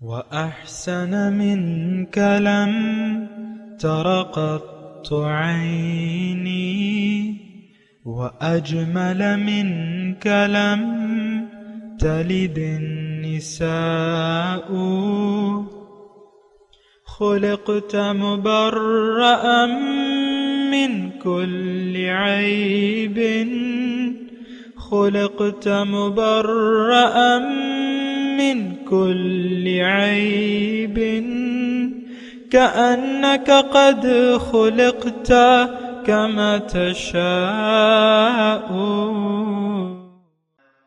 وأحسن منك لم تر قط عيني وأجمل منك لم تلد النساء خلقت مبرأ من كل عيب خلقت مبرأ من كل عيب كأنك قد خلقت كما تشاء.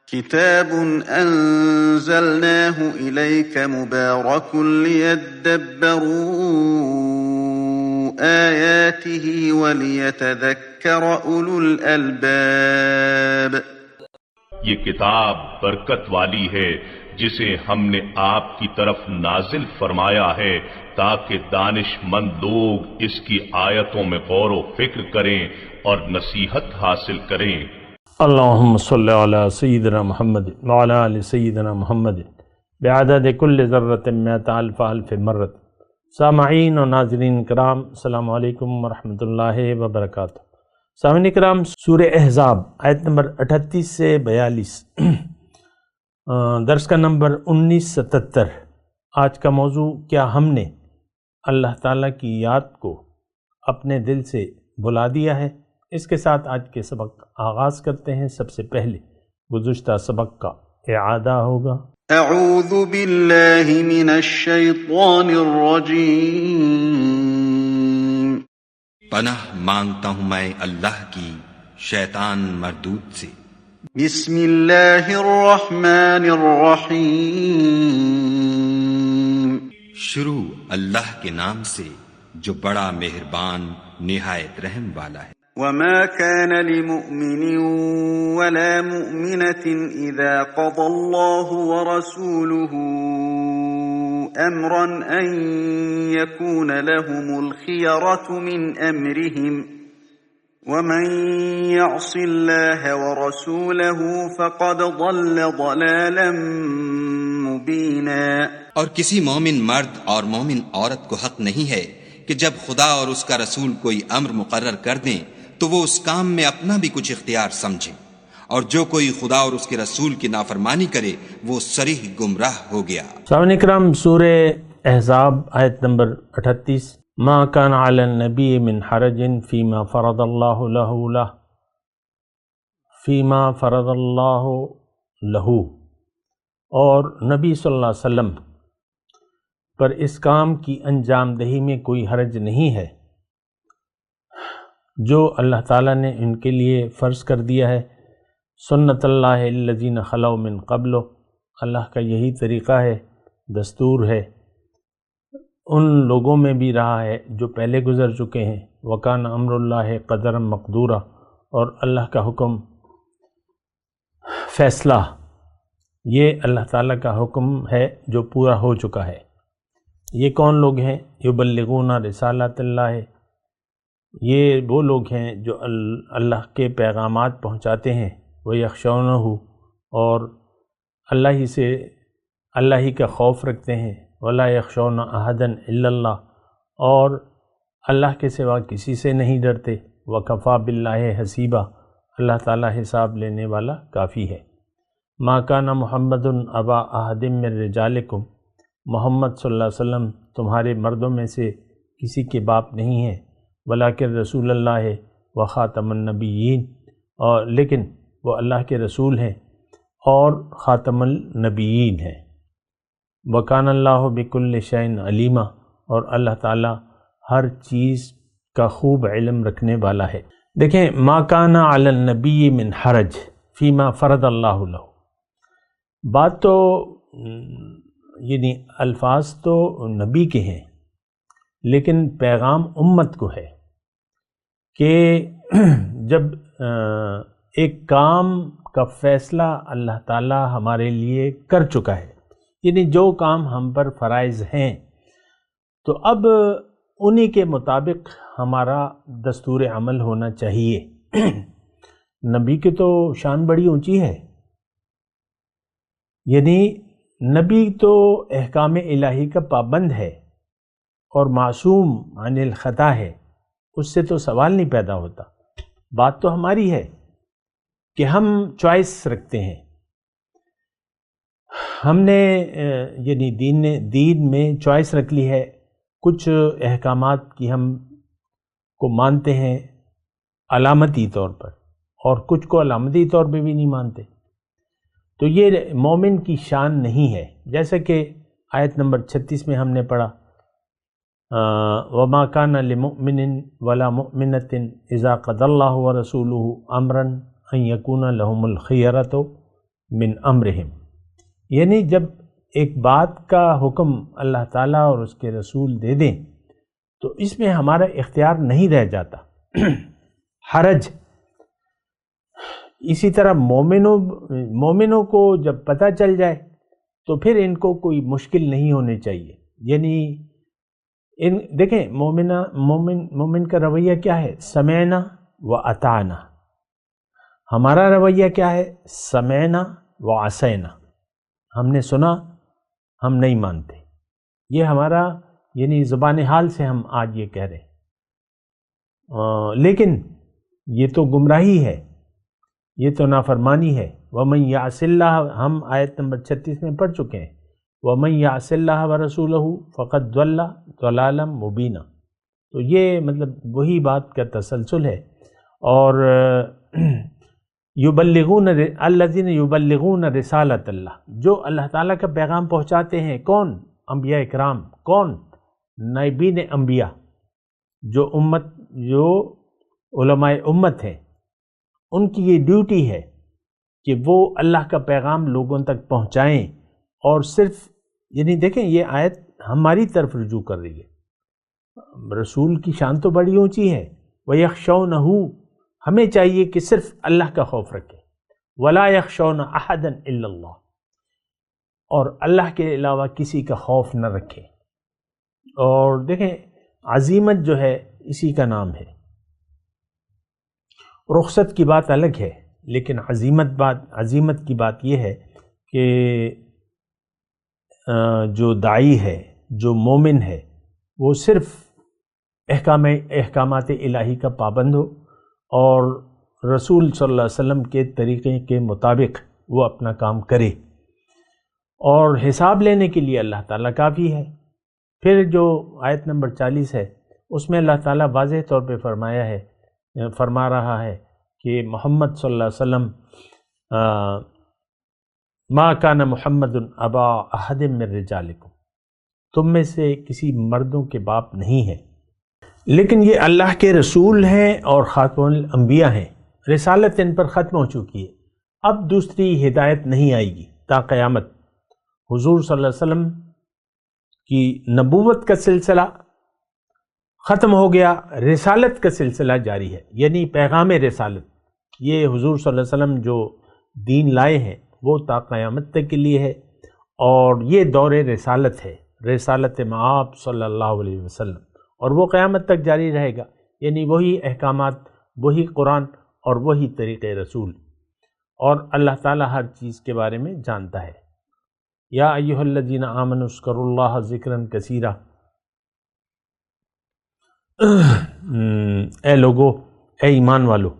كتاب أنزلناه إليك مبارك ليدبروا آياته وليتذكر أولو الألباب. یہ کتاب برکت والی ہے جسے ہم نے آپ کی طرف نازل فرمایا ہے تاکہ دانش مند لوگ اس کی آیتوں میں غور و فکر کریں اور نصیحت حاصل کریں. اللہم صلی علی سیدنا محمد وعلی آل سیدنا محمد بعدد کل ذرۃ مئۃ الف الف مرۃ. سامعین و ناظرین کرام، السلام علیکم ورحمۃ اللہ وبرکاتہ. سامعین کرام، سورہ احزاب آیت نمبر 38 سے 42، درس کا نمبر 1977. آج کا موضوع، کیا ہم نے اللہ تعالیٰ کی یاد کو اپنے دل سے بھلا دیا ہے؟ اس کے ساتھ آج کے سبق آغاز کرتے ہیں. سب سے پہلے گزشتہ سبق کا اعادہ ہوگا. اعوذ باللہ من الشیطان الرجیم. پناہ مانگتا ہوں میں اللہ کی شیطان مردود سے. بسم اللہ الرحمن الرحیم. شروع اللہ کے نام سے جو بڑا مہربان نہایت رحم والا ہے. وما كان لمؤمن ولا مؤمنة إذا قضى الله ورسوله أمرا أن يكون لهم الخيرة من أمرهم ومن يعص الله ورسوله فقد ضل ضلالا مبينا. اور کسی مومن مرد اور مومن عورت کو حق نہیں ہے کہ جب خدا اور اس کا رسول کوئی امر مقرر کر دیں تو وہ اس کام میں اپنا بھی کچھ اختیار سمجھیں، اور جو کوئی خدا اور اس کے رسول کی نافرمانی کرے وہ صریح گمراہ ہو گیا. سامعین کرام، سورہ احزاب آیت نمبر 38. ما کان علی النبی من حرج فیما فرض اللہ لہ فیما فرض اللہ لہ. اور نبی صلی اللہ علیہ وسلم پر اس کام کی انجام دہی میں کوئی حرج نہیں ہے جو اللہ تعالیٰ نے ان کے لیے فرض کر دیا ہے. سنت اللہ الذین خلو من قبل، اللہ کا یہی طریقہ ہے، دستور ہے، ان لوگوں میں بھی رہا ہے جو پہلے گزر چکے ہیں. وکان امر اللہ قدرا مقدورا، اور اللہ کا حکم، فیصلہ، یہ اللہ تعالیٰ کا حکم ہے جو پورا ہو چکا ہے. یہ کون لوگ ہیں؟ یبلغون رسالات اللہ، یہ وہ لوگ ہیں جو اللہ کے پیغامات پہنچاتے ہیں. وہ یخشونہ، اور اللہ ہی کا خوف رکھتے ہیں. ولا یخشون احدا الا اللہ، اور اللہ کے سوا کسی سے نہیں ڈرتے. وکفا باللہ حسیبا، اللہ تعالیٰ حساب لینے والا کافی ہے. ما کان محمد ابا احد من رجالکم، محمد صلی اللہ علیہ وسلم تمہارے مردوں میں سے کسی کے باپ نہیں ہیں. ولیکن رسول اللہ و خاتم النبیین، اور لیکن وہ اللہ کے رسول ہیں اور خاتم النبیین ہیں. وکان اللہ بکل شیء علیما، اور اللہ تعالیٰ ہر چیز کا خوب علم رکھنے والا ہے. دیکھیں، ما کان علی النبی من حرج فیما فرض اللہ لہ، بات تو یعنی الفاظ تو نبی کے ہیں، لیکن پیغام امت کو ہے کہ جب ایک کام کا فیصلہ اللہ تعالیٰ ہمارے لیے کر چکا ہے، یعنی جو کام ہم پر فرائض ہیں، تو اب انہی کے مطابق ہمارا دستور عمل ہونا چاہیے. نبی کی تو شان بڑی اونچی ہے، یعنی نبی تو احکام الہی کا پابند ہے اور معصوم عن الخطا ہے، اس سے تو سوال نہیں پیدا ہوتا۔ بات تو ہماری ہے کہ ہم چوائس رکھتے ہیں، ہم نے یعنی دین میں چوائس رکھ لی ہے، کچھ احکامات کی ہم کو مانتے ہیں علامتی طور پر اور کچھ کو علامتی طور پہ بھی نہیں مانتے، تو یہ مومن کی شان نہیں ہے۔ جیسا کہ آیت نمبر 36 میں ہم نے پڑھا وَمَا كَانَ لِمُؤْمِنٍ وَلَا مُؤْمِنَةٍ إِذَا قَضَى اللَّهُ وَرَسُولُهُ أَمْرًا أَن يَكُونَ لَهُمُ الْخِيَرَةُ مِنْ أَمْرِهِمْ، یعنی جب ایک بات کا حکم اللہ تعالیٰ اور اس کے رسول دے دیں تو اس میں ہمارا اختیار نہیں رہ جاتا، حرج۔ اسی طرح مومنوں کو جب پتہ چل جائے تو پھر ان کو کوئی مشکل نہیں ہونی چاہیے، یعنی دیکھیں مومن کا رویہ کیا ہے؟ سمعنا و اطعنا۔ ہمارا رویہ کیا ہے؟ سمعنا و عصینا، ہم نے سنا، ہم نہیں مانتے۔ یہ ہمارا یعنی زبان حال سے ہم آج یہ کہہ رہے ہیں، لیکن یہ تو گمراہی ہے، یہ تو نافرمانی ہے۔ وَمَن يَعْصِ اللَّهَ، ہم آیت نمبر 36 میں پڑھ چکے ہیں، وَمَن يَعْصِ اللَّهَ وَرَسُولَهُ فَقَدْ ضَلَّ ضَلَالًا مُبِينًا، تو یہ مطلب وہی بات کا تسلسل ہے۔ اور یبلغون الذین یبلغون رسالۃ اللہ، جو اللہ تعالیٰ کا پیغام پہنچاتے ہیں، کون؟ انبیاء اکرام۔ کون؟ نائبین انبیاء، جو علماء امت ہیں، ان کی یہ ڈیوٹی ہے کہ وہ اللہ کا پیغام لوگوں تک پہنچائیں، اور صرف یعنی دیکھیں یہ آیت ہماری طرف رجوع کر رہی ہے، رسول کی شان تو بڑی اونچی ہے۔ وَيَخْشَوْنَهُ، ہمیں چاہیے کہ صرف اللہ کا خوف رکھیں، وَلَا يَخْشَوْنَ أَحَدًا إِلَّا اللَّهُ، اور اللہ کے علاوہ کسی کا خوف نہ رکھیں۔ اور دیکھیں عزیمت جو ہے اسی کا نام ہے، رخصت کی بات الگ ہے، لیکن عزیمت کی بات یہ ہے کہ جو داعی ہے، جو مومن ہے، وہ صرف احکامات الہی کا پابند ہو اور رسول صلی اللہ علیہ وسلم کے طریقے کے مطابق وہ اپنا کام کرے، اور حساب لینے کے لیے اللہ تعالیٰ کافی ہے۔ پھر جو آیت نمبر 40 ہے اس میں اللہ تعالیٰ واضح طور پہ فرما رہا ہے کہ محمد صلی اللہ علیہ وسلم ما کان محمد ابا احد من رجالکم، تم میں سے کسی مردوں کے باپ نہیں ہے، لیکن یہ اللہ کے رسول ہیں اور خاتم الانبیاء ہیں، رسالت ان پر ختم ہو چکی ہے، اب دوسری ہدایت نہیں آئے گی تا قیامت۔ حضور صلی اللہ علیہ وسلم کی نبوت کا سلسلہ ختم ہو گیا، رسالت کا سلسلہ جاری ہے، یعنی پیغام رسالت، یہ حضور صلی اللہ علیہ وسلم جو دین لائے ہیں وہ تا قیامت تک کے لیے ہے، اور یہ دور رسالت ہے، رسالت مآب صلی اللہ علیہ وسلم، اور وہ قیامت تک جاری رہے گا، یعنی وہی احکامات، وہی قرآن اور وہی طریقے رسول، اور اللہ تعالیٰ ہر چیز کے بارے میں جانتا ہے۔ یا ایھا الذین آمنوا اذکروا اللہ ذکرا کثیرا، اے لوگو، اے ایمان والو،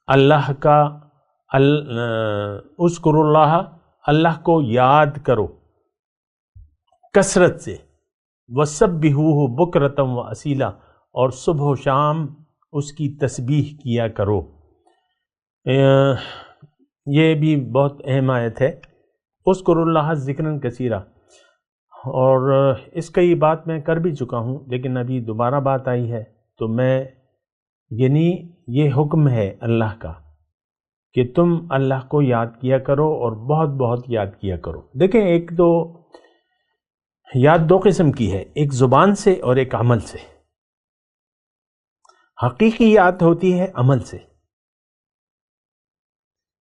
اللہ کا اذکروا اللہ، اللہ کو یاد کرو کثرت سے، وسبحوہ بکرۃ و اصیلا، اور صبح و شام اس کی تسبیح کیا کرو۔ یہ بھی بہت اہم آیت ہے، اذکروا اللہ ذکرا کثیرا، اور اس کا یہ بات میں کر بھی چکا ہوں، لیکن ابھی دوبارہ بات آئی ہے تو میں یعنی یہ حکم ہے اللہ کا کہ تم اللہ کو یاد کیا کرو، اور بہت بہت یاد کیا کرو۔ دیکھیں ایک تو یاد دو قسم کی ہے، ایک زبان سے اور ایک عمل سے۔ حقیقی یاد ہوتی ہے عمل سے،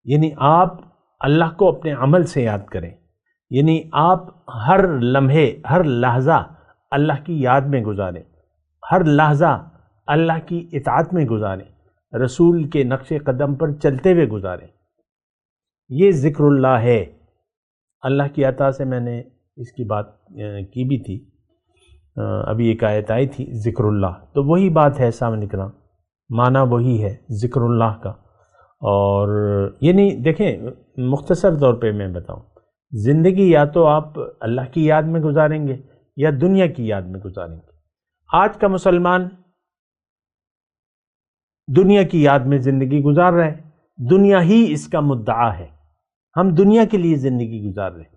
یعنی آپ اللہ کو اپنے عمل سے یاد کریں، یعنی آپ ہر لمحے، ہر لحظہ اللہ کی یاد میں گزاریں، ہر لحظہ اللہ کی اطاعت میں گزاریں، رسول کے نقش قدم پر چلتے ہوئے گزاریں، یہ ذکر اللہ ہے۔ اللہ کی عطا سے میں نے اس کی بات کی بھی تھی، ابھی ایک آیت آئی تھی ذکر اللہ، تو وہی بات ہے سامنے کرام، معنی وہی ہے ذکر اللہ کا۔ اور یعنی دیکھیں مختصر طور پہ میں بتاؤں، زندگی یا تو آپ اللہ کی یاد میں گزاریں گے یا دنیا کی یاد میں گزاریں گے۔ آج کا مسلمان دنیا کی یاد میں زندگی گزار رہا ہے، دنیا ہی اس کا مدعا ہے، ہم دنیا کے لیے زندگی گزار رہے ہیں،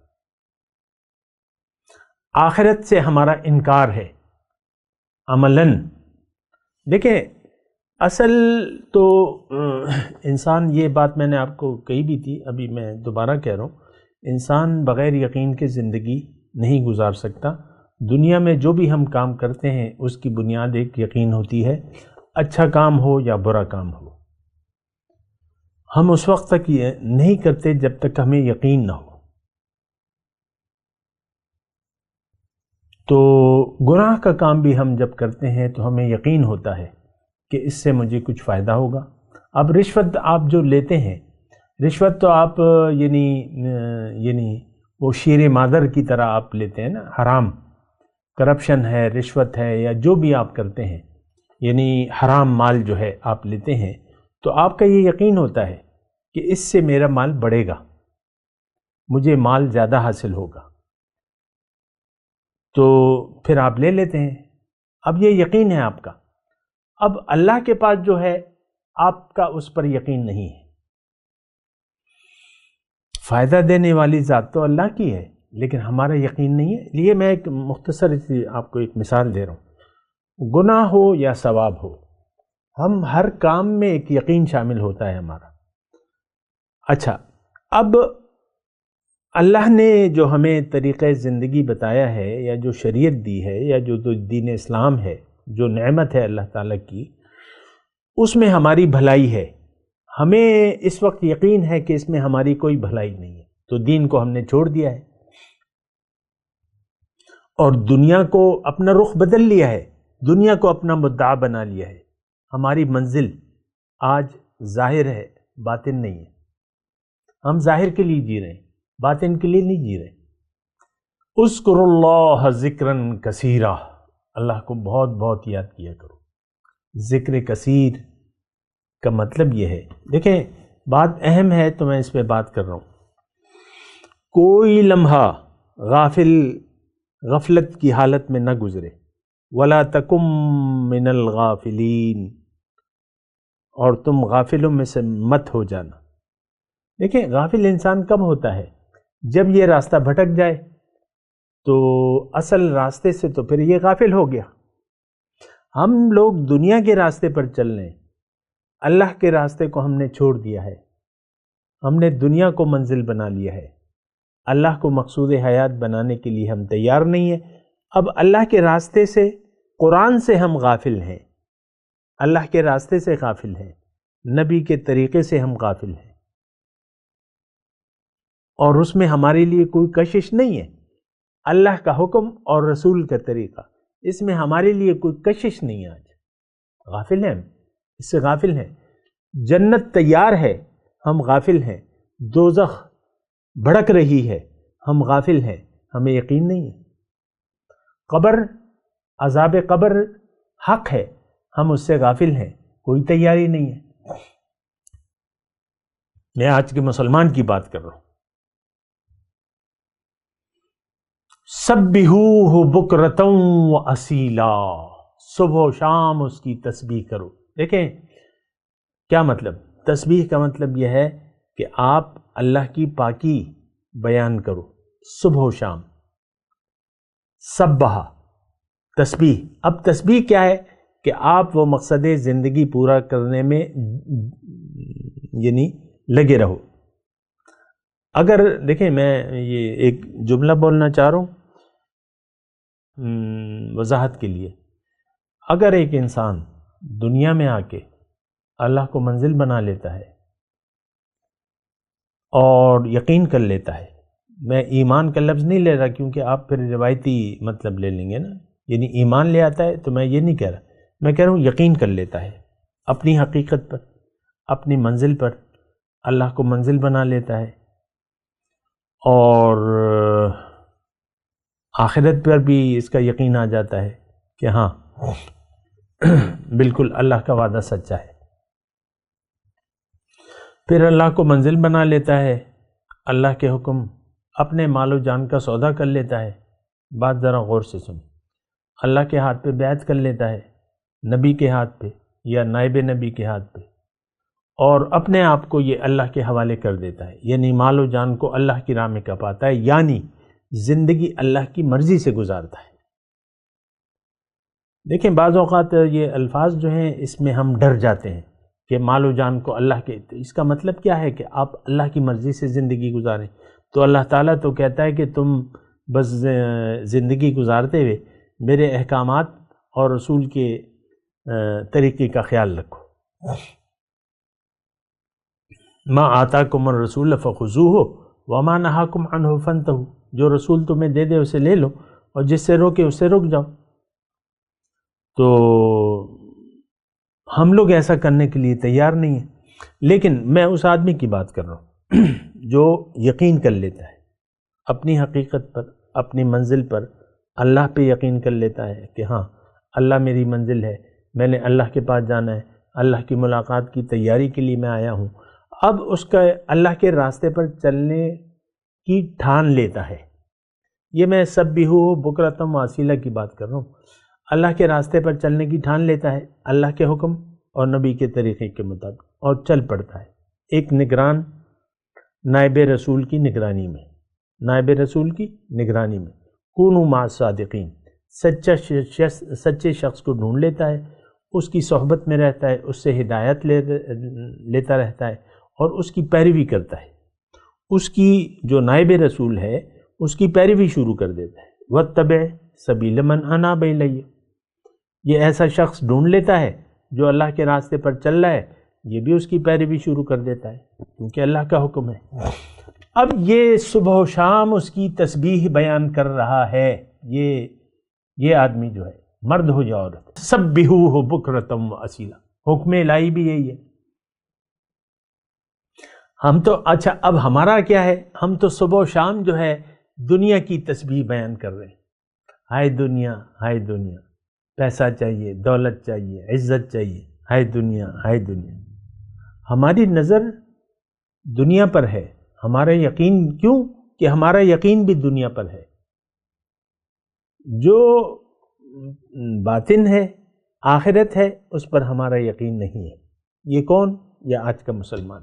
آخرت سے ہمارا انکار ہے عملاً۔ دیکھیں اصل تو انسان، یہ بات میں نے آپ کو کہی بھی تھی، ابھی میں دوبارہ کہہ رہا ہوں، انسان بغیر یقین کے زندگی نہیں گزار سکتا۔ دنیا میں جو بھی ہم کام کرتے ہیں اس کی بنیاد ایک یقین ہوتی ہے، اچھا کام ہو یا برا کام ہو، ہم اس وقت تک یہ نہیں کرتے جب تک ہمیں یقین نہ ہو۔ تو گناہ کا کام بھی ہم جب کرتے ہیں تو ہمیں یقین ہوتا ہے کہ اس سے مجھے کچھ فائدہ ہوگا۔ اب رشوت آپ جو لیتے ہیں، رشوت تو آپ یعنی وہ شیر مادر کی طرح آپ لیتے ہیں نا، حرام، کرپشن ہے، رشوت ہے، یا جو بھی آپ کرتے ہیں، یعنی حرام مال جو ہے آپ لیتے ہیں، تو آپ کا یہ یقین ہوتا ہے کہ اس سے میرا مال بڑھے گا، مجھے مال زیادہ حاصل ہوگا، تو پھر آپ لے لیتے ہیں۔ اب یہ یقین ہے آپ کا۔ اب اللہ کے پاس جو ہے آپ کا اس پر یقین نہیں ہے۔ فائدہ دینے والی ذات تو اللہ کی ہے، لیکن ہمارا یقین نہیں ہے۔ لیے میں ایک مختصر آپ کو ایک مثال دے رہا ہوں، گناہ ہو یا ثواب ہو، ہم ہر کام میں ایک یقین شامل ہوتا ہے ہمارا۔ اچھا، اب اللہ نے جو ہمیں طریقہ زندگی بتایا ہے، یا جو شریعت دی ہے، یا جو دین اسلام ہے، جو نعمت ہے اللہ تعالیٰ کی، اس میں ہماری بھلائی ہے۔ ہمیں اس وقت یقین ہے کہ اس میں ہماری کوئی بھلائی نہیں ہے، تو دین کو ہم نے چھوڑ دیا ہے اور دنیا کو اپنا رخ بدل لیا ہے، دنیا کو اپنا مدعا بنا لیا ہے۔ ہماری منزل آج ظاہر ہے، باطن نہیں ہے۔ ہم ظاہر کے لیے جی رہے ہیں، باطن کے لیے نہیں جی رہے۔ اذکروا اللہ ذکرا کثیرا، اللہ کو بہت بہت یاد کیا کرو۔ ذکر کثیر کا مطلب یہ ہے، دیکھیں بات اہم ہے تو میں اس پہ بات کر رہا ہوں۔ کوئی لمحہ غفلت کی حالت میں نہ گزرے، وَلَا تَكُن مِّنَ الْغَافِلِينَ، اور تم غافلوں میں سے مت ہو جانا۔ دیکھیں غافل انسان کب ہوتا ہے؟ جب یہ راستہ بھٹک جائے تو اصل راستے سے، تو پھر یہ غافل ہو گیا۔ ہم لوگ دنیا کے راستے پر چل رہے ہیں، اللہ کے راستے کو ہم نے چھوڑ دیا ہے، ہم نے دنیا کو منزل بنا لیا ہے، اللہ کو مقصود حیات بنانے کے لیے ہم تیار نہیں ہیں۔ اب اللہ کے راستے سے، قرآن سے ہم غافل ہیں، اللہ کے راستے سے غافل ہیں، نبی کے طریقے سے ہم غافل ہیں، اور اس میں ہمارے لیے کوئی کشش نہیں ہے۔ اللہ کا حکم اور رسول کا طریقہ، اس میں ہمارے لیے کوئی کشش نہیں ہے۔ آج غافل ہیں، اس سے غافل ہیں۔ جنت تیار ہے، ہم غافل ہیں۔ دوزخ بھڑک رہی ہے، ہم غافل ہیں، ہمیں یقین نہیں ہے۔ قبر، عذاب قبر حق ہے، ہم اس سے غافل ہیں، کوئی تیاری نہیں ہے۔ میں آج کے مسلمان کی بات کر رہا ہوں۔ سبحوہ بکرۃ و اصیلا، صبح و شام اس کی تسبیح کرو۔ دیکھیں کیا مطلب، تسبیح کا مطلب یہ ہے کہ آپ اللہ کی پاکی بیان کرو صبح و شام۔ سبحہ تسبیح، اب تسبیح کیا ہے کہ آپ وہ مقصد زندگی پورا کرنے میں یعنی لگے رہو۔ اگر دیکھیں میں یہ ایک جملہ بولنا چاہ رہا ہوں وضاحت کے لیے، اگر ایک انسان دنیا میں آ کے اللہ کو منزل بنا لیتا ہے اور یقین کر لیتا ہے، میں ایمان کا لفظ نہیں لے رہا کیونکہ آپ پھر روایتی مطلب لے لیں گے نا، یعنی ایمان لے آتا ہے تو میں یہ نہیں کہہ رہا، میں کہہ رہا ہوں یقین کر لیتا ہے اپنی حقیقت پر، اپنی منزل پر، اللہ کو منزل بنا لیتا ہے، اور آخرت پر بھی اس کا یقین آ جاتا ہے کہ ہاں بالکل اللہ کا وعدہ سچا ہے۔ پھر اللہ کو منزل بنا لیتا ہے، اللہ کے حکم اپنے مال و جان کا سودا کر لیتا ہے۔ بات ذرا غور سے سنیں، اللہ کے ہاتھ پہ بیعت کر لیتا ہے، نبی کے ہاتھ پہ یا نائب نبی کے ہاتھ پہ، اور اپنے آپ کو یہ اللہ کے حوالے کر دیتا ہے، یعنی مال و جان کو اللہ کی راہ میں کپاتا ہے، یعنی زندگی اللہ کی مرضی سے گزارتا ہے۔ دیکھیں بعض اوقات یہ الفاظ جو ہیں اس میں ہم ڈر جاتے ہیں کہ مال و جان کو اللہ کے، اس کا مطلب کیا ہے کہ آپ اللہ کی مرضی سے زندگی گزاریں؟ تو اللہ تعالیٰ تو کہتا ہے کہ تم بس زندگی گزارتے ہوئے میرے احکامات اور رسول کے طریقے کا خیال رکھو۔ ما آتاکم الرسول فخذوہ وما نہاکم عنہ فانتہوا، جو رسول تمہیں دے دے اسے لے لو اور جس سے روکے اس سے رک جاؤ۔ تو ہم لوگ ایسا کرنے کے لیے تیار نہیں ہیں، لیکن میں اس آدمی کی بات کر رہا ہوں جو یقین کر لیتا ہے اپنی حقیقت پر، اپنی منزل پر، اللہ پہ یقین کر لیتا ہے کہ ہاں اللہ میری منزل ہے، میں نے اللہ کے پاس جانا ہے، اللہ کی ملاقات کی تیاری کے لیے میں آیا ہوں۔ اب اس کا اللہ کے راستے پر چلنے کی ٹھان لیتا ہے۔ یہ میں سبحوہ بکرۃ واسیلہ کی بات کر رہا ہوں۔ اللہ کے راستے پر چلنے کی ٹھان لیتا ہے اللہ کے حکم اور نبی کے طریقے کے مطابق، اور چل پڑتا ہے ایک نگران نائب رسول کی نگرانی میں، نائب رسول کی نگرانی میں۔ کونوا مع الصادقین، سچے شخص کو ڈھونڈ لیتا ہے، اس کی صحبت میں رہتا ہے، اس سے ہدایت لیتا رہتا ہے اور اس کی پیروی کرتا ہے۔ اس کی جو نائب رسول ہے اس کی پیروی شروع کر دیتا ہے۔ واتبع سبیل من اناب الیہ، یہ ایسا شخص ڈھونڈ لیتا ہے جو اللہ کے راستے پر چل رہا ہے، یہ بھی اس کی پیروی شروع کر دیتا ہے کیونکہ اللہ کا حکم ہے۔ اب یہ صبح و شام اس کی تسبیح بیان کر رہا ہے، یہ آدمی جو ہے، مرد ہو یا عورت، سبحوہ بکرۃ واسیلہ، حکم الہی بھی یہی ہے۔ ہم تو اچھا اب ہمارا کیا ہے، ہم تو صبح و شام جو ہے دنیا کی تسبیح بیان کر رہے ہیں، ہائے دنیا ہائے دنیا، پیسہ چاہیے، دولت چاہیے، عزت چاہیے، ہائے دنیا ہائے دنیا۔ ہماری نظر دنیا پر ہے، ہمارا یقین کیوں کہ ہمارا یقین بھی دنیا پر ہے۔ جو باطن ہے، آخرت ہے، اس پر ہمارا یقین نہیں ہے۔ یہ کون؟ یہ آج کا مسلمان۔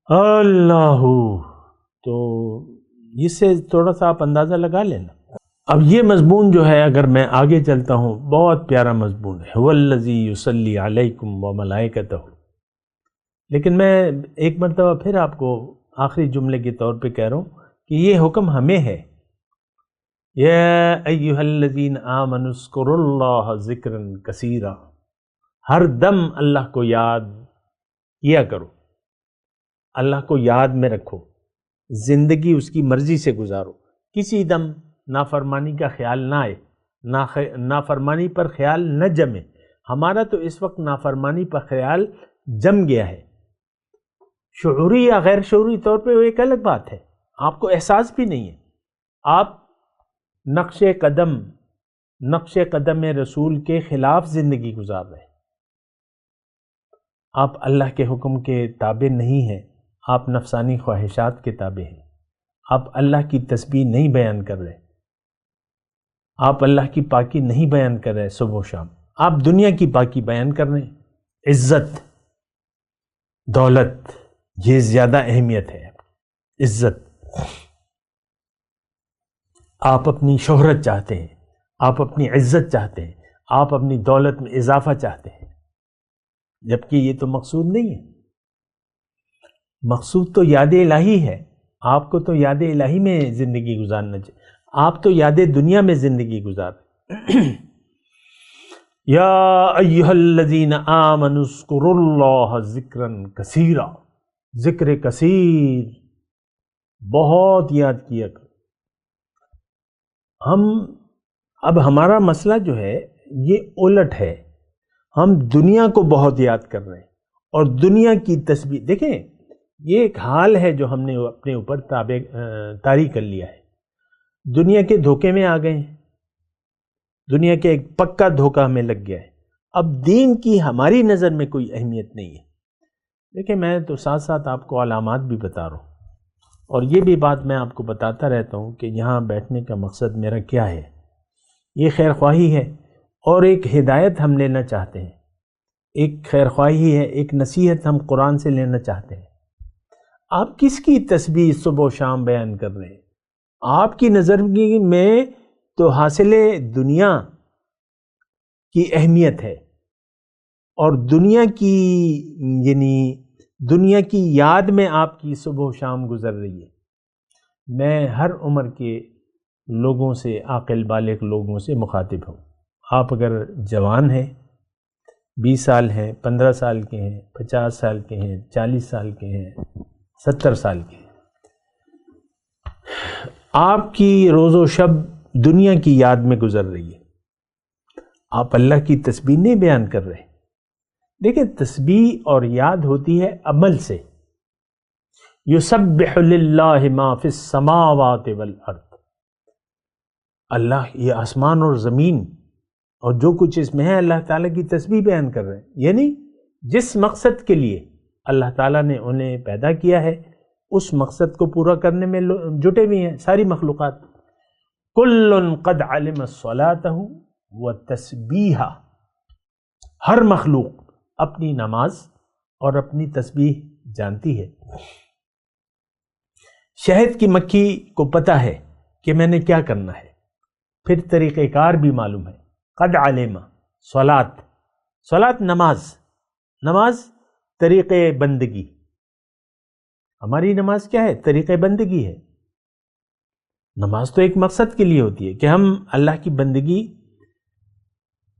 اللہ، تو اس سے تھوڑا سا آپ اندازہ لگا لینا۔ اب یہ مضمون جو ہے اگر میں آگے چلتا ہوں، بہت پیارا مضمون ہے، وَالَّذِي يُصَلِّي عَلَيْكُمْ وَمَلَائِكَتُهُ، لیکن میں ایک مرتبہ پھر آپ کو آخری جملے کے طور پہ کہہ رہا ہوں کہ یہ حکم ہمیں ہے۔ یا ایھا الذین آمنوا اذکروا اللہ ذکرا کثیرا، ہر دم اللہ کو یاد کیا کرو، اللہ کو یاد میں رکھو، زندگی اس کی مرضی سے گزارو، کسی دم نافرمانی کا خیال نہ آئے، نافرمانی پر خیال نہ جمے۔ ہمارا تو اس وقت نافرمانی پر خیال جم گیا ہے، شعوری یا غیر شعوری طور پہ وہ ایک الگ بات ہے، آپ کو احساس بھی نہیں ہے، آپ نقش قدم رسول کے خلاف زندگی گزار رہے ہیں، آپ اللہ کے حکم کے تابع نہیں ہیں، آپ نفسانی خواہشات کے تابع ہیں، آپ اللہ کی تسبیح نہیں بیان کر رہے، آپ اللہ کی پاکی نہیں بیان کر رہے صبح و شام، آپ دنیا کی پاکی بیان کر رہے ہیں۔ عزت، دولت، یہ زیادہ اہمیت ہے، عزت، آپ اپنی شہرت چاہتے ہیں، آپ اپنی عزت چاہتے ہیں، آپ اپنی دولت میں اضافہ چاہتے ہیں، جبکہ یہ تو مقصود نہیں ہے۔ مقصود تو یاد الہی ہے، آپ کو تو یاد الہی میں زندگی گزارنا چاہیے، آپ تو یاد دنیا میں زندگی گزار یا ایھا الذین آمنوا اذکروا اللہ ذکرا کثیرا، ذکر کثیر بہت یاد کیا کرو۔ اب ہمارا مسئلہ جو ہے یہ الٹ ہے، ہم دنیا کو بہت یاد کر رہے ہیں اور دنیا کی تسبیح۔ دیکھیں یہ ایک حال ہے جو ہم نے اپنے اوپر طاری کر لیا ہے. دنیا کے دھوکے میں آ گئے ہیں، دنیا کے ایک پکا دھوکہ ہمیں لگ گیا ہے. اب دین کی ہماری نظر میں کوئی اہمیت نہیں ہے. دیکھیں میں تو ساتھ ساتھ آپ کو علامات بھی بتا رہا ہوں، اور یہ بھی بات میں آپ کو بتاتا رہتا ہوں کہ یہاں بیٹھنے کا مقصد میرا کیا ہے. یہ خیر خواہی ہے اور ایک ہدایت ہم لینا چاہتے ہیں، ایک خیر خواہی ہے، ایک نصیحت ہم قرآن سے لینا چاہتے ہیں. آپ کس کی تسبیح صبح و شام بیان کر رہے ہیں؟ آپ کی نظر میں تو حاصل دنیا کی اہمیت ہے، اور دنیا کی یعنی دنیا کی یاد میں آپ کی صبح و شام گزر رہی ہے. میں ہر عمر کے لوگوں سے، عاقل بالغ لوگوں سے مخاطب ہوں. آپ اگر جوان ہیں، 20 سال ہیں، 15 سال کے ہیں، 50 سال کے ہیں، 40 سال کے ہیں، 70 سال کے ہیں، آپ کی روز و شب دنیا کی یاد میں گزر رہی ہے. آپ اللہ کی تسبیح نہیں بیان کر رہے. دیکھیں تسبیح اور یاد ہوتی ہے عمل سے. یسبح للہ ما فی السماوات والارض. اللہ، یہ آسمان اور زمین اور جو کچھ اس میں ہے، اللہ تعالیٰ کی تسبیح بیان کر رہے ہیں. یعنی جس مقصد کے لیے اللہ تعالیٰ نے انہیں پیدا کیا ہے اس مقصد کو پورا کرنے میں جٹے ہوئے ہیں ساری مخلوقات. کل قد علم صلاتہ وتسبیحہ. ہر مخلوق اپنی نماز اور اپنی تسبیح جانتی ہے. شہد کی مکھی کو پتہ ہے کہ میں نے کیا کرنا ہے، پھر طریقہ کار بھی معلوم ہے. قد علم صلات نماز طریقہ بندگی. ہماری نماز کیا ہے؟ طریقہ بندگی ہے. نماز تو ایک مقصد کے لیے ہوتی ہے کہ ہم اللہ کی بندگی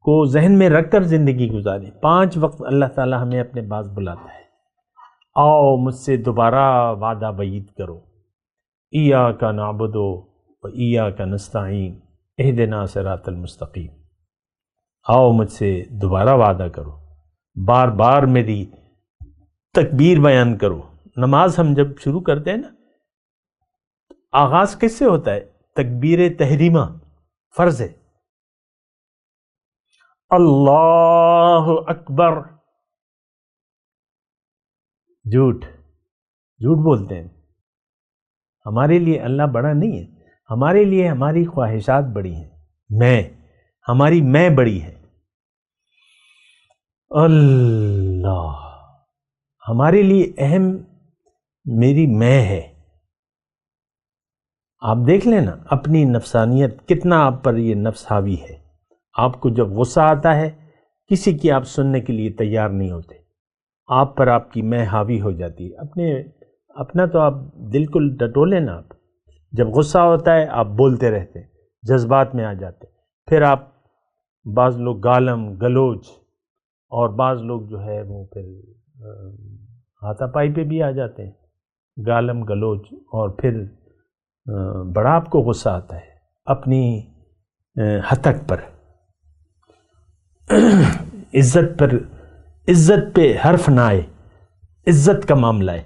کو ذہن میں رکھ کر زندگی گزاریں. 5 وقت اللہ تعالیٰ ہمیں اپنے پاس بلاتا ہے. آؤ مجھ سے دوبارہ وعدہ بعید کرو. ایاک نعبد و ایاک نستعین اہدنا صراط المستقیم. آؤ مجھ سے دوبارہ وعدہ کرو، بار بار میری تکبیر بیان کرو. نماز ہم جب شروع کرتے ہیں نا، آغاز کس سے ہوتا ہے؟ تکبیر تحریمہ فرض ہے. اللہ اکبر. جھوٹ بولتے ہیں. ہمارے لیے اللہ بڑا نہیں ہے، ہمارے لیے ہماری خواہشات بڑی ہیں. ہماری میں بڑی ہے. اللہ ہمارے لیے اہم میری میں ہے. آپ دیکھ لیں نا اپنی نفسانیت کتنا آپ پر یہ نفس حاوی ہے. آپ کو جب غصہ آتا ہے کسی کی آپ سننے کے لیے تیار نہیں ہوتے. آپ پر آپ کی میں حاوی ہو جاتی ہے. اپنا تو آپ دل کو ڈٹولیں نا. آپ جب غصہ ہوتا ہے آپ بولتے رہتے ہیں، جذبات میں آ جاتے. پھر آپ بعض لوگ گالم گلوچ، اور بعض لوگ جو ہے وہ پھر ہاتھا پائی پہ بھی آ جاتے ہیں. گالم گلوچ، اور پھر بڑا آپ کو غصہ آتا ہے اپنی ہتک پر، عزت پہ حرف نہ آئے، عزت کا معاملہ ہے.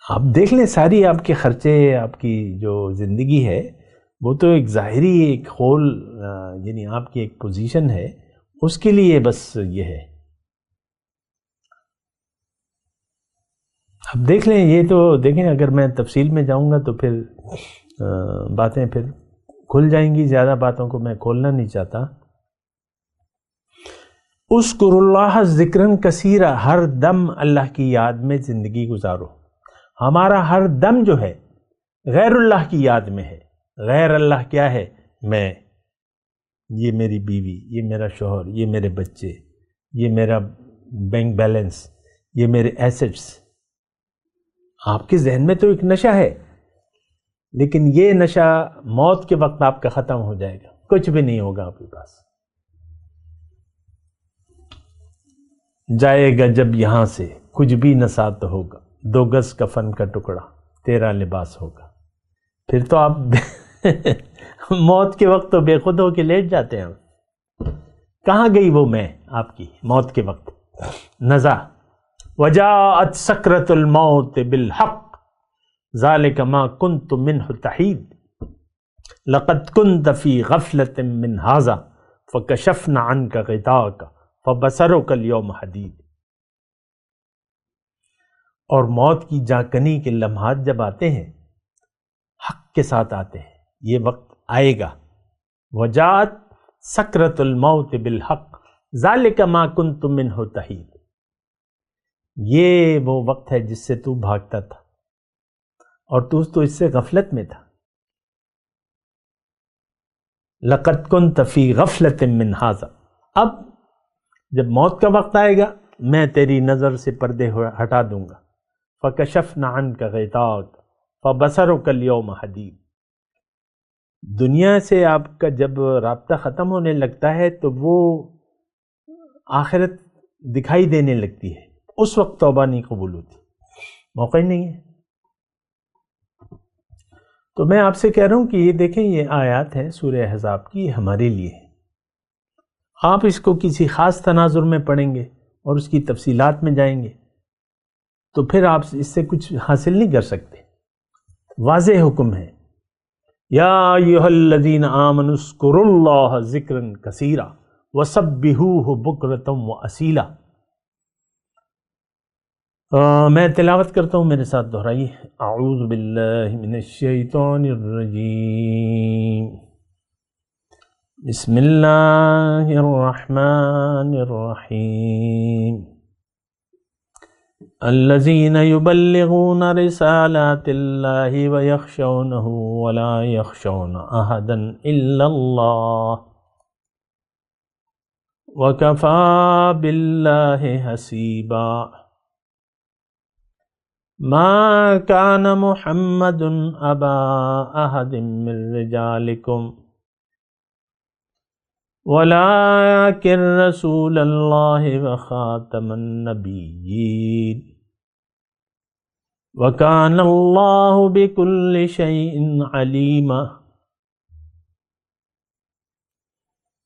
آپ دیکھ لیں ساری آپ کے خرچے، آپ کی جو زندگی ہے وہ تو ایک ظاہری ایک ہول یعنی آپ کی ایک پوزیشن ہے، اس کے لیے بس یہ ہے. اب دیکھ لیں، یہ تو دیکھیں اگر میں تفصیل میں جاؤں گا تو پھر باتیں پھر کھل جائیں گی. زیادہ باتوں کو میں کھولنا نہیں چاہتا. اذکر اللہ ذکرن کثیرا. ہر دم اللہ کی یاد میں زندگی گزارو. ہمارا ہر دم جو ہے غیر اللہ کی یاد میں ہے. غیر اللہ کیا ہے؟ میں، یہ میری بیوی، یہ میرا شوہر، یہ میرے بچے، یہ میرا بینک بیلنس، یہ میرے ایسٹس. آپ کے ذہن میں تو ایک نشہ ہے، لیکن یہ نشہ موت کے وقت آپ کا ختم ہو جائے گا. کچھ بھی نہیں ہوگا آپ کے پاس. جائے گا جب یہاں سے کچھ بھی نہ ساتھ ہوگا. 2 گز کفن کا ٹکڑا تیرا لباس ہوگا. پھر تو آپ موت کے وقت تو بے خود ہو کے لیٹ جاتے ہیں. کہاں گئی وہ میں آپ کی موت کے وقت؟ نزا وجاءت سکرۃ الموت بالحق ذلک ما کنت منہ تحید لقد كنت فی غفلۃ من ھذا فکشفنا عنک غطاءک فبصرک اليوم حدید۔ اور موت کی جانکنی کے لمحات جب آتے ہیں حق کے ساتھ آتے ہیں، یہ وقت آئے گا۔ وجاءت سکرۃ الموت بالحق ذلک ما کنت منہ تحید، یہ وہ وقت ہے جس سے تو بھاگتا تھا اور تو اس سے غفلت میں تھا۔ لقد كنت فی غفلۃ من ھذا، اب جب موت کا وقت آئے گا میں تیری نظر سے پردے ہٹا دوں گا۔ فکشفنا عنک غطاءک فبصرک اليوم حدید، دنیا سے آپ کا جب رابطہ ختم ہونے لگتا ہے تو وہ آخرت دکھائی دینے لگتی ہے، اس وقت توبہ نہیں قبول ہوتی، موقع ہی نہیں ہے۔ تو میں آپ سے کہہ رہا ہوں کہ یہ دیکھیں، یہ آیات ہے سورہ احزاب کی، یہ ہمارے لیے ہے۔ آپ اس کو کسی خاص تناظر میں پڑھیں گے اور اس کی تفصیلات میں جائیں گے تو پھر آپ اس سے کچھ حاصل نہیں کر سکتے۔ واضح حکم ہے، یا ایھا الذین آمنوا اذکروا اللہ ذکرا کثیرا وسبحوہ بکرۃ واصیلا۔ میں تلاوت کرتا ہوں، میرے ساتھ دہرائیے۔ اعوذ باللہ من الشیطان الرجیم، بسم اللہ الرحمن الرحیم، الذین یبلغون رسالات اللہ ویخشونہ ولا یخشون احدا الا اللہ وکفی باللہ حسیبا۔ ما كان محمد أبا أحد من رجالكم ولكن رسول الله وخاتم النبيين وكان الله بكل شيء عليما۔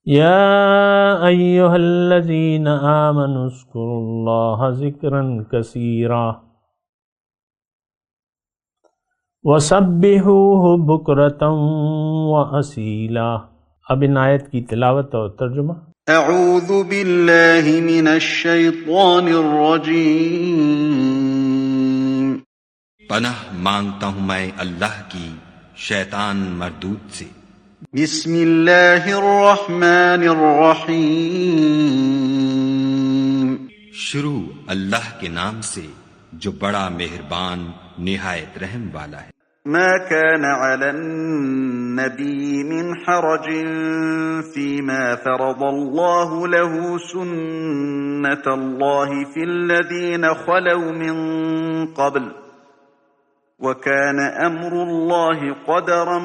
يا أيها الذين آمنوا اذكروا الله ذكرا كثيرا وَسَبِّحُوهُ بُكْرَةً وَأَصِيلًا۔ اب ان آیت کی تلاوت اور ترجمہ۔ اعوذ باللہ من الشیطان الرجیم، پناہ مانگتا ہوں میں اللہ کی شیطان مردود سے۔ بسم اللہ الرحمن الرحیم، شروع اللہ کے نام سے جو بڑا مہربان نہایت رحم والا ہے۔ ما كان على النبي من حرج فيما فرض الله له، سنة الله في الذين خلوا من قبل، وكان أمر الله قدرا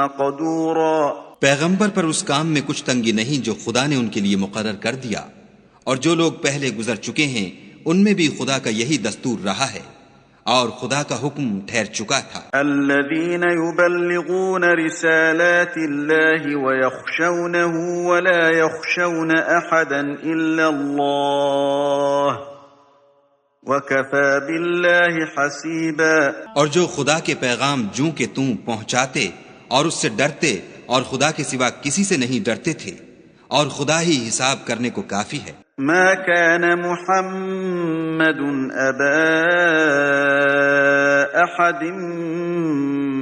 مقدورا۔ پیغمبر پر اس کام میں کچھ تنگی نہیں جو خدا نے ان کے لیے مقرر کر دیا، اور جو لوگ پہلے گزر چکے ہیں ان میں بھی خدا کا یہی دستور رہا ہے، اور خدا کا حکم ٹھہر چکا تھا۔ الذين يبلغون رسالات الله ويخشونه ولا يخشون احدا الا الله وكفى بالله حسيبا۔ اور جو خدا کے پیغام جوں کہ توں پہنچاتے اور اس سے ڈرتے اور خدا کے سوا کسی سے نہیں ڈرتے تھے، اور خدا ہی حساب کرنے کو کافی ہے۔ ما كان محمد أبا أحد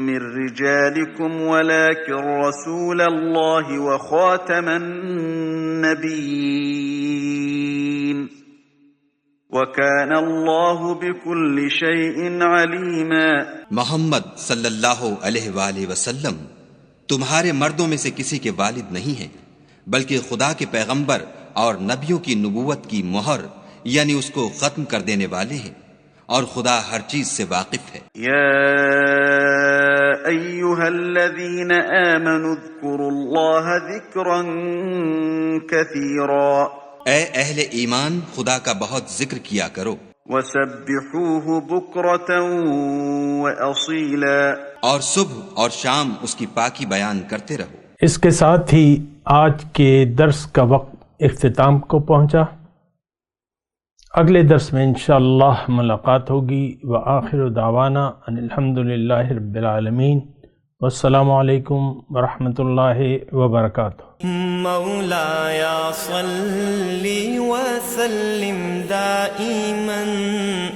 من رجالكم ولكن رسول الله وخاتم النبيين وكان الله بكل شيء عليما۔ محمد صلی اللہ علیہ وآلہ وسلم تمہارے مردوں میں سے کسی کے والد نہیں ہیں، بلکہ خدا کے پیغمبر اور نبیوں کی نبوت کی مہر یعنی اس کو ختم کر دینے والے ہیں، اور خدا ہر چیز سے واقف ہے۔ یا ایھا الذین آمنوا اذکروا اللہ ذکرا کثیرا، اے اہل ایمان خدا کا بہت ذکر کیا کرو، وسبحوہ بکرۃ واصیلا، اور صبح اور شام اس کی پاکی بیان کرتے رہو۔ اس کے ساتھ ہی آج کے درس کا وقت اختتام کو پہنچا۔ اگلے درس میں انشاءاللہ ملاقات ہوگی۔ وآخر دعوانا ان الحمدللہ رب العالمین، والسلام علیکم ورحمۃ اللہ وبرکاتہ۔ مولاي صل وسلم دائما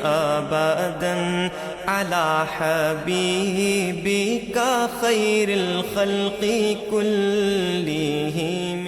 ابدا على حبيبك خير الخلق كلهم۔